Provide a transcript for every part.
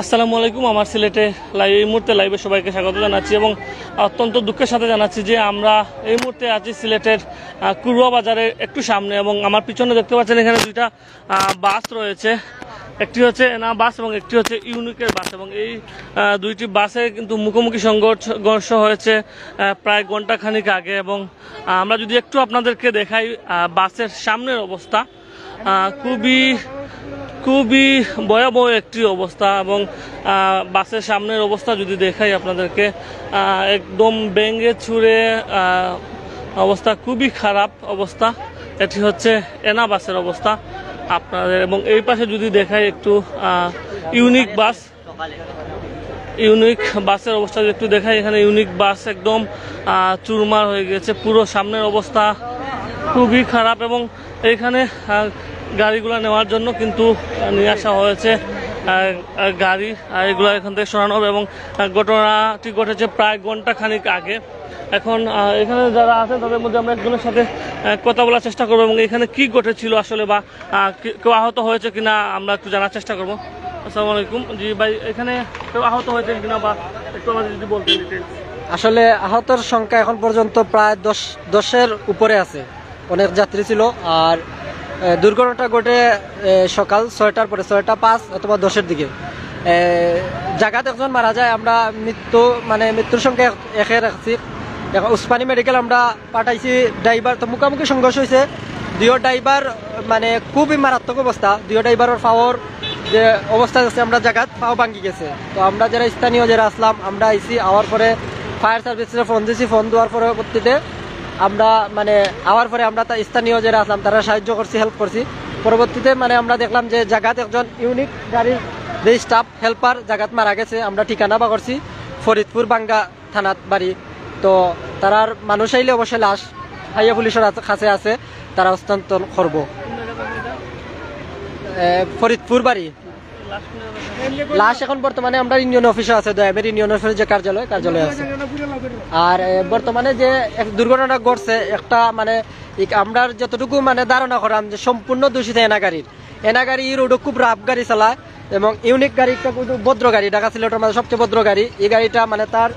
আসসালামু আলাইকুম। আমার সিলেটে এই মুহূর্তে লাইভে সবাইকে স্বাগত জানাচ্ছি এবং অত্যন্ত দুঃখের সাথে জানাচ্ছি যে আমরা এই মুহূর্তে আছি সিলেটের কুরুয়া বাজারের একটু সামনে এবং আমার পিছনে দেখতে পাচ্ছেন এখানে দুইটা বাস রয়েছে। একটি হচ্ছে এনা বাস এবং একটি হচ্ছে ইউনিকের বাস এবং এই দুইটি বাসে কিন্তু মুখোমুখি সংঘর্ষ হয়েছে প্রায় ঘন্টাখানিক আগে এবং আমরা যদি একটু আপনাদেরকে দেখাই বাসের সামনের অবস্থা খুবই ভয়াবহ একটি অবস্থা এবং বাসের সামনের অবস্থা যদি দেখাই আপনাদেরকে একদম ভেঙে চুরে অবস্থা, খুবই খারাপ অবস্থা। এটি হচ্ছে এনা বাসের অবস্থা আপনাদের এবং এই পাশে যদি দেখাই একটু ইউনিক বাসের অবস্থা একটু দেখাই। এখানে ইউনিক বাস একদম চুরমার হয়ে গেছে, পুরো সামনের অবস্থা খুবই খারাপ এবং এইখানে গাড়িগুলো নেওয়ার জন্য কিন্তু নিয়ে আসা হয়েছে গাড়ি, এগুলো এখান থেকে সরানো হবে এবং ঘটনাটি ঘটেছে প্রায় ঘন্টাখানিক আগে। এখন এখানে যারা আছেন তাদের মধ্যে আমরা একজনের সাথে কথা বলার চেষ্টা করবো এবং এখানে কি ঘটেছিল আসলে বা কেউ আহত হয়েছে কিনা আমরা একটু জানার চেষ্টা করবো। আসসালামু আলাইকুম। জি ভাই, এখানে কেউ আহত হয়েছে কিনা বা একটু আমাদের যদি বলতেন ডিটেইলস। আসলে আহতের সংখ্যা এখন পর্যন্ত প্রায় 10-এর উপরে আছে, অনেক যাত্রী ছিল। আর দুর্ঘটনাটা ঘটে সকাল 6টার পরে, 6টা 5 অথবা 10-এর দিকে। জায়গাতে একজন মারা যায়, আমরা মৃত্যুর সংখ্যা একে রাখছি। এখন উসমানী মেডিকেল আমরা পাঠাইছি। ড্রাইভার তো মুখোমুখি সংঘর্ষ হয়েছে, দুইও ড্রাইভার খুবই মারাত্মক অবস্থা। দুইও ড্রাইভারের পাওয়ার যে অবস্থা আছে, আমরা জায়গাত পাও ভাঙ্গি গেছে। তো আমরা যারা স্থানীয় যারা আসলাম, আমরা আইসি আওয়ার পরে ফায়ার সার্ভিসে ফোন দিয়েছি। ফোন দেওয়ার পরবর্তীতে আমরা আওয়ার পরে আমরা স্থানীয় যারা আসলাম তারা সাহায্য করছি, হেল্প করছি। পরবর্তীতে আমরা দেখলাম যে জায়গাত একজন ইউনিক গাড়ির যে স্টাফ হেল্পার জায়গাত মারা গেছে। আমরা ঠিকানা বা করছি ফরিদপুর বাঙ্গা থানাত বাড়ি। তো তারার মানুষ আইলে অবশ্যই লাশ হাইয়া পুলিশের কাছে আছে, তারা হস্তান্তর করবো। ফরিদপুর বাড়ি লাশ এখন বর্তমানে আমরা ইউনিয়ন অফিসে আছে, দয়াবের ইউনিয়ন অফিসের যে কার্যালয় আছে। আর বর্তমানে যে এক দুর্ঘটনা ঘটছে একটা আমরা যতটুকু ধারণা করাম যে সম্পূর্ণ দূষিত এনা গাড়ি রোডে খুব রাফ গাড়ি চালায় এবং ইউনিক গাড়ি একটা ভদ্র গাড়ি, ঢাকা সিলেটের মাঝে সবচেয়ে ভদ্র গাড়ি। এই গাড়িটা তার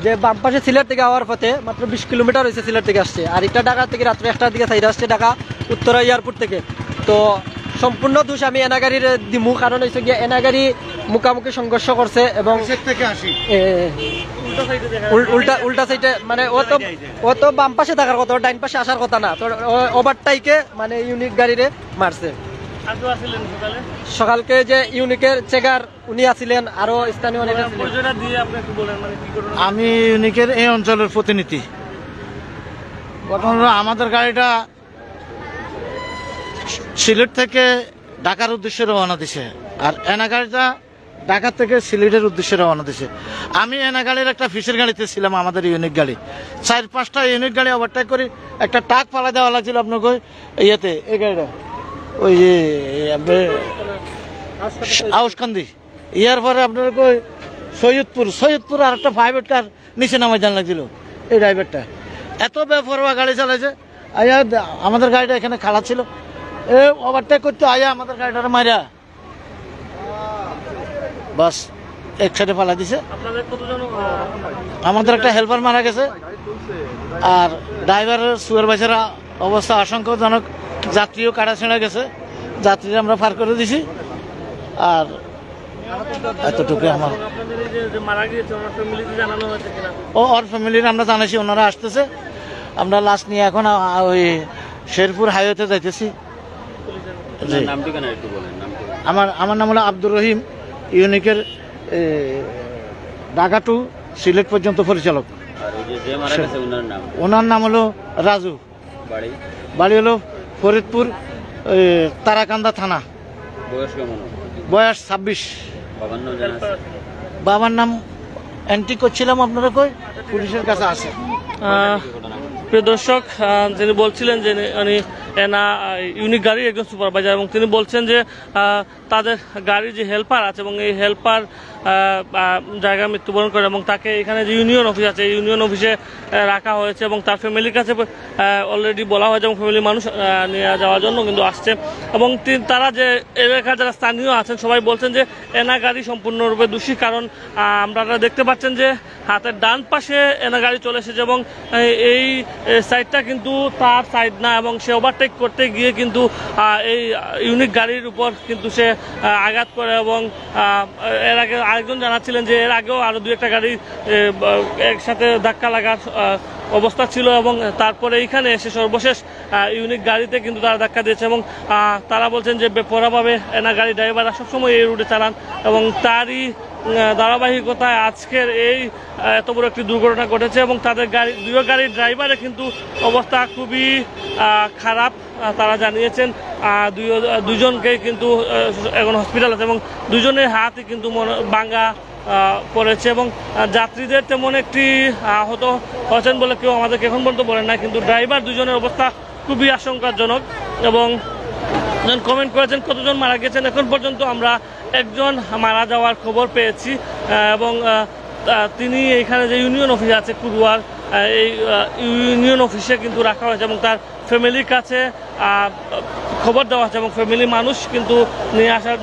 যে বাম পাশে সিলেট থেকে আওয়ার পথে মাত্র 20 কিলোমিটার হয়েছে সিলেট থেকে আসছে। আর একটা ঢাকা থেকে রাত্রে 1টার দিকে সাইড আসছে ঢাকা উত্তরা এয়ারপোর্ট থেকে। তো সম্পূর্ণ দোষ আমি এনা গাড়ির দিমু, কারণ হয়েছে গিয়ে এনা গাড়ি মুখামুখি সংঘর্ষ করছে এবং উল্টা সাইডে ও তো বাম পাশে থাকার কথা, ডাইন পাশে আসার কথা না। তো ওভারটাইকে ইউনিক গাড়িরে মারছে। সকালকে যে ইউনিকের চেকার উনি আছিলেন, আরো স্থানীয় অনেক। আমি ইউনিকের এই অঞ্চলের প্রতিনিধি। ঘটনা আমাদের গাড়িটা সিলেট থেকে ঢাকার উদ্দেশ্যে রওনা দিছে, আর এনা গাড়িটা ঢাকা থেকে সিলেটের উদ্দেশ্যে রওনা দিছে। আমি এনা গাড়ির একটা ফিসের গাড়িতে ছিলাম, আমাদের ইউনিক গাড়ি। 4-5টা ইউনিক গাড়ি ওভারটেক করি, একটা ট্রাক পালা দেওয়া লাগছিল আপনাকে ইয়েতে, এই গাড়িটা ওই যে আউসকান্দি ইয়ার পরে আপনার কই সৈয়দপুর আর একটা প্রাইভেট কার নিচে নামাই জান লাগছিল। এই ড্রাইভারটা এত বেপরোয়া গাড়ি চালাইছে, আয়া আমাদের গাড়িটা এখানে খাড়া ছিল, ওভারটেক করতে আয়া আমাদের গাড়িটা মারিয়া বাস এক সাইডে পালা দিছে। আমাদের একটা হেল্পার মারা গেছে আর ড্রাইভারের সুপারভাইজারের অবস্থা আশঙ্কাজনক। যাত্রীও কাটা ছেড়ে গেছে, যাত্রীরা আমরা পার করে দিছি। আর এতটুকু আমার ওর ফ্যামিলির আমরা জানাইছি, ওনারা আসতেছে। আমরা লাশ নিয়ে এখন ওই শেরপুর হাইওয়েতে যাইতেছি। আমার নাম হলো আব্দুর রহিম, ইউনিকের ঢাকা টু সিলেট পর্যন্ত পরিচালক। ওনার নাম হলো রাজু, বাড়ি হলো ফরিদপুর তারাকান্দা থানা। বয়স 26। বাবার নাম এন্ট্রি করছিলাম আপনারা কই পুলিশের কাছে আছে। প্রিয় দর্শক, যিনি বলছিলেন যে উনি ইউনিক গাড়ির একজন সুপারভাইজার, এবং তিনি বলছেন যে তাদের গাড়ির যে হেল্পার আছে এবং এই হেল্পার জায়গা মৃত্যুবরণ করে এবং তাকে এখানে যে ইউনিয়ন অফিস আছে ইউনিয়ন অফিসে রাখা হয়েছে এবং তার ফ্যামিলির কাছে অলরেডি বলা হয়েছে এবং ফ্যামিলির মানুষ নিয়ে যাওয়ার জন্য কিন্তু আসছে। এবং তারা যে এলাকার যারা স্থানীয় আছেন সবাই বলছেন যে এনা গাড়ি সম্পূর্ণরূপে দোষী, কারণ আপনারা দেখতে পাচ্ছেন যে হাতের ডান পাশে এনা গাড়ি চলে এসেছে এবং এই সাইডটা কিন্তু তার সাইড না, এবং সে ওভারটেক করতে গিয়ে কিন্তু এই ইউনিক গাড়ির উপর কিন্তু সে আঘাত করে। এবং এর আগে আরেকজন জানাচ্ছিলেন যে এর আগেও আরও 2-1টা গাড়ি একসাথে ধাক্কা লাগার অবস্থা ছিল এবং তারপরে এইখানে এসে সর্বশেষ ইউনিক গাড়িতে কিন্তু তারা ধাক্কা দিয়েছে। এবং তারা বলছেন যে বেপরোয়াভাবে এনা গাড়ি ড্রাইভাররা সবসময় এই রুটে চালান এবং তারই ধারাবাহিকতায় আজকের এই এত বড় একটি দুর্ঘটনা ঘটেছে এবং তাদের দুই গাড়ির ড্রাইভারের কিন্তু অবস্থা খুবই খারাপ তারা জানিয়েছেন। দুজনকেই কিন্তু এখন হসপিটাল আছে এবং দুজনের হাতই কিন্তু ভাঙা পড়েছে এবং যাত্রীদের তেমন একটি আহত হয়েছেন বলে কেউ আমাদেরকে এখন পর্যন্ত বলেন না, কিন্তু ড্রাইভার দুজনের অবস্থা খুবই আশঙ্কাজনক। এবং কমেন্ট করেছেন কতজন মারা গেছেন, এখন পর্যন্ত আমরা একজন মারা যাওয়ার খবর পেয়েছি এবং তিনি এখানে যে ইউনিয়ন অফিস আছে কুরুয়ার এই ইউনিয়ন অফিসে কিন্তু রাখা হয়েছে এবং তার ফ্যামিলির কাছে খবর দেওয়া হচ্ছে এবং ফ্যামিলির মানুষ কিন্তু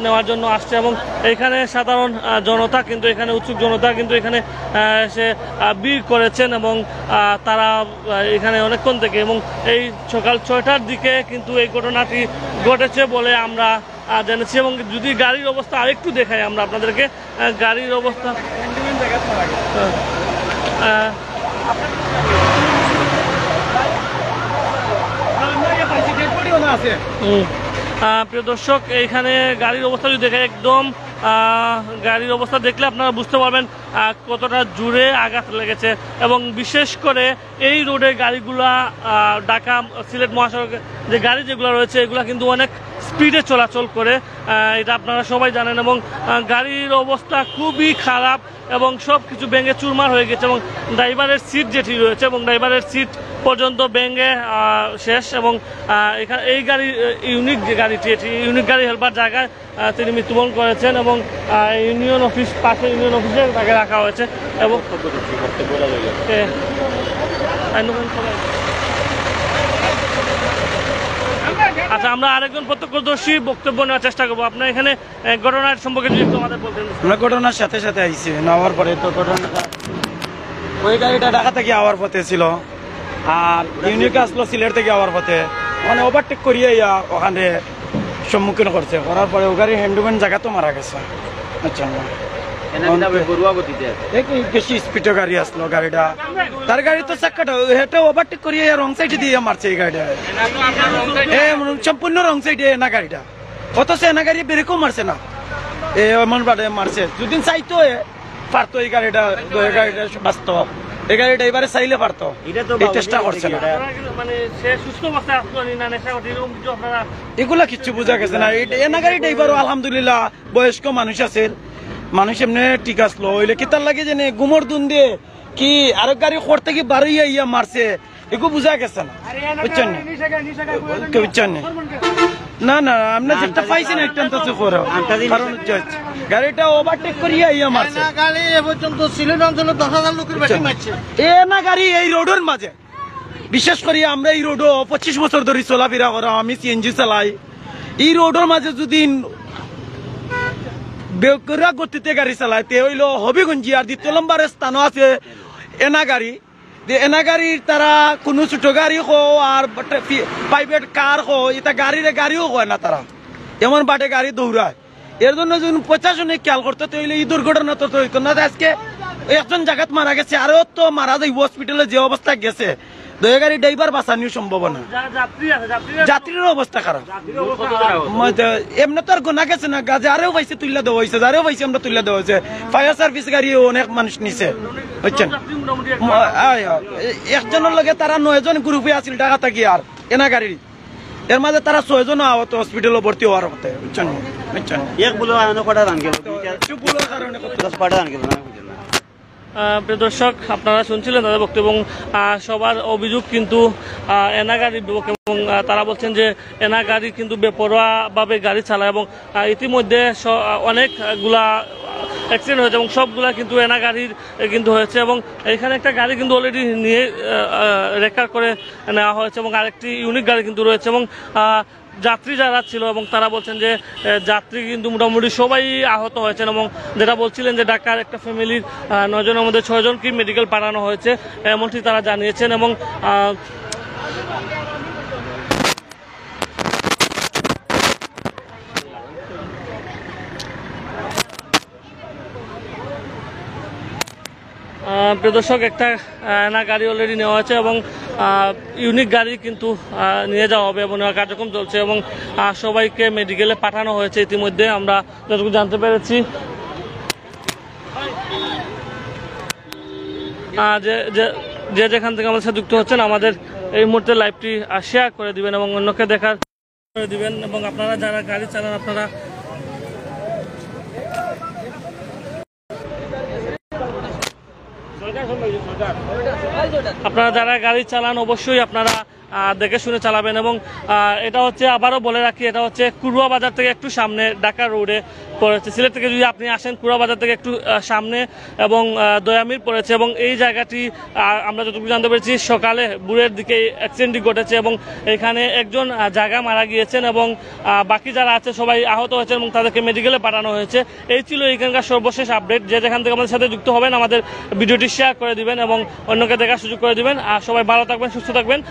নেওয়ার জন্য আসছে এবং এখানে সাধারণ জনতা কিন্তু এখানে উৎসুক জনতা কিন্তু এখানে এসে ভিড় করেছেন এবং তারা এখানে অনেকক্ষণ থেকে এবং এই সকাল 6টার দিকে কিন্তু এই ঘটনাটি ঘটেছে বলে আমরা জেনেছি। এবং যদি গাড়ির অবস্থা আরেকটু দেখাই আমরা আপনাদেরকে, গাড়ির অবস্থা প্রিয় দর্শক, এইখানে গাড়ির অবস্থা যদি দেখে একদম গাড়ির অবস্থা দেখলে আপনারা বুঝতে পারবেন কতটা জোরে আঘাত লেগেছে এবং বিশেষ করে এই রোডে গাড়িগুলা ঢাকা সিলেট মহাসড়কে যে গাড়ি যেগুলো রয়েছে এগুলা কিন্তু অনেক স্পিডে চলাচল করে, এটা আপনারা সবাই জানেন। এবং গাড়ির অবস্থা খুবই খারাপ এবং সব কিছু ভেঙে চুরমার হয়ে গেছে এবং ড্রাইভারের সিট যেটি রয়েছে এবং ড্রাইভারের সিট পর্যন্ত ভেঙে শেষ। এবং এখানে এই গাড়ি ইউনিক যে গাড়িটি এটি ইউনিক গাড়ি হেল্পার জায়গায় তিনি মৃত্যুবরণ করেছেন এবং ইউনিয়ন অফিস পাশে ইউনিয়ন অফিসে তাকে রাখা হয়েছে। এবং আচ্ছা, আমরা আরেকজন প্রত্যক্ষদর্শী বক্তব্য নেওয়ার চেষ্টা করবো। আপনার এখানে ঘটনার সম্পর্কে যদি একটু আমাদের বলতেন। আমরা ঘটনার সাথে সাথে আইছি নেওয়ার পরে তো ঘটনাটা ওই গাড়িটা ঢাকা থেকে আওয়ার পথে ছিল আর ইউনিক আসলো সিলেট থেকে আওয়ার পথে, মানে ওভারটেক করিয়ে ওখানে সম্মুখীন করছে, করার পরে ও গাড়ি হ্যান্ডম্যান জায়গা তো মারা গেছে। আচ্ছা, বেশি স্পিডে গাড়ি আসলো গাড়িটা, তার গাড়ি তো চাক্কাটা হেঁটে ওভারটেক করিয়ে রং সাইডে দিয়ে মারছে এই গাড়িটা, সম্পূর্ণ রং সাইডে না গাড়িটা, অথচ এনা গাড়ি ব্রেকও মারছে না, এমন বাদে মারছে। যদি চাইতো পারতো এই গাড়িটা বাঁচত, এই গাড়িটা এবারে চাইলে পারতো, এই চেষ্টা করছে না। এগুলা কিচ্ছু বোঝা গেছে না। এনা গাড়িটা এবারও আলহামদুলিল্লাহ বয়স্ক মানুষ আছে, মানুষ এমনি ঠিক আসলো, হইলে কি তার লাগে জানে গুমর দুন দিয়ে কি আরেক গাড়ি করতে কি বাড়িয়া ইয়া মারছে, এগুলো বোঝা গেছে না, বুঝছেন বুঝছেন না না আমরা যেটা পাইছি না একটা তো করো, কারণ গাড়িটা ওভারটেক করিয়া ইয়া মারছে, গাড়ি এ পর্যন্ত সিলেট অঞ্চলে 10,000 লোকের বেশি মারছে। এ না গাড়ি এই রোডের মাঝে, বিশেষ করে আমরা এই রোডও 25 বছর ধরে চলাফেরা করা, আমি সিএনজি চালাই, এই রোডের মাঝে যদি বেকরা গতিতে গাড়ি চালায় তে হইলো হবিগঞ্জি আর 2 নম্বরের স্থানও আছে এনা গাড়ি, এনা গাড়ির তারা কোনো ছোট গাড়ি হো আর প্রাইভেট কার হো এটা গাড়িও হয় না, তারা এমন বাটে গাড়ি দৌড়ায়। এর জন্য যদি প্রশাসনে খেয়াল করতে হইলে এই দুর্ঘটনা তো হইতো না। আজকে একজন জায়গাত মারা গেছে, আরো তো মারা যায় হসপিটালে যে অবস্থা গেছে, গাড়ি ড্রাইভার বাঁচানোর সম্ভাবনা, যাত্রীর অবস্থা খারাপ। এমনি তো আর গোনা গেছে না, যারেও পাইছে তুলে দেওয়া হয়েছে, যারেও পাইছে আমরা তুলে দেওয়া হয়েছে। ফায়ার সার্ভিস গাড়ি অনেক মানুষ নিছে, বুঝছেন। একজনের লগে তারা 9 জন গ্রুপে আছিল ঢাকা থাকি আর এনা গাড়ি, এর মাঝে তারা 6 জন আহত হসপিটালে ভর্তি হওয়ার মতে, বুঝছেন বুঝছেন। প্রিয় দর্শক, আপনারা শুনছিলেন তাদের বক্তব্য এবং সবার অভিযোগ কিন্তু এনা গাড়ির বিপক্ষে এবং তারা বলছেন যে এনা গাড়ি কিন্তু বেপরোয়াভাবে গাড়ি চালায় এবং ইতিমধ্যে অনেকগুলা অ্যাক্সিডেন্ট হয়েছে এবং সবগুলা কিন্তু এনা গাড়ির কিন্তু হয়েছে এবং এখানে একটা গাড়ি কিন্তু অলরেডি নিয়ে রেকভার করে নেওয়া হয়েছে এবং আরেকটি ইউনিক গাড়ি কিন্তু রয়েছে এবং যাত্রী যারা ছিল এবং তারা বলছেন যে যাত্রী কিন্তু মোটামুটি সবাই আহত হয়েছেন এবং যেটা বলছিলেন যে ঢাকার একটা ফ্যামিলির 9 জনের মধ্যে 6 জনকে মেডিকেল পাঠানো হয়েছে এমনটি তারা জানিয়েছেন এবং প্রিয় দর্শক, একটা এনা গাড়ি অলরেডি নেওয়া হয়েছে এবং ইউনিক গাড়ি কিন্তু নিয়ে যাওয়া হবে এবং নেওয়ার কার্যক্রম চলছে এবং সবাইকে মেডিকেলে পাঠানো হয়েছে ইতিমধ্যে আমরা যতটুকু জানতে পেরেছি। যে যেখান থেকে আমাদের সাথে যুক্ত হচ্ছেন আমাদের এই মুহূর্তে লাইভটি শেয়ার করে দিবেন এবং অন্যকে দেখার করে দিবেন এবং আপনারা যারা গাড়ি চালান আপনারা যারা গাড়ি চালান অবশ্যই আপনারা দেখে শুনে চালাবেন এবং এটা হচ্ছে আবারও বলে রাখি, এটা হচ্ছে কুড়ুয়া বাজার থেকে একটু সামনে ঢাকা রোডে পড়েছে। সিলেট থেকে যদি আপনি আসেন কুড়ুয়া বাজার থেকে একটু সামনে এবং দয়ামির পড়েছে এবং এই জায়গাটি আমরা যতটুকু জানতে পেরেছি সকালে ভোরের দিকে অ্যাক্সিডেন্টটি ঘটেছে এবং এখানে একজন জায়গা মারা গিয়েছেন এবং বাকি যারা আছে সবাই আহত হয়েছেন এবং তাদেরকে মেডিকেলে পাঠানো হয়েছে। এই ছিল এখানকার সর্বশেষ আপডেট। যে যেখান থেকে আমাদের সাথে যুক্ত হবেন আমাদের ভিডিওটি শেয়ার করে দিবেন এবং অন্যকে দেখার সুযোগ করে দিবেন। আর সবাই ভালো থাকবেন, সুস্থ থাকবেন।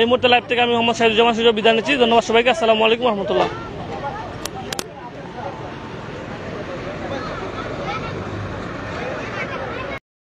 এই মুহূর্তে লাইভ থেকে আমি মোহাম্মদ সাইদুজ্জামান সুযোগ বিদায় নিচ্ছি। ধন্যবাদ সবাইকে। আসসালামু আলাইকুম রহমতুল্লাহ।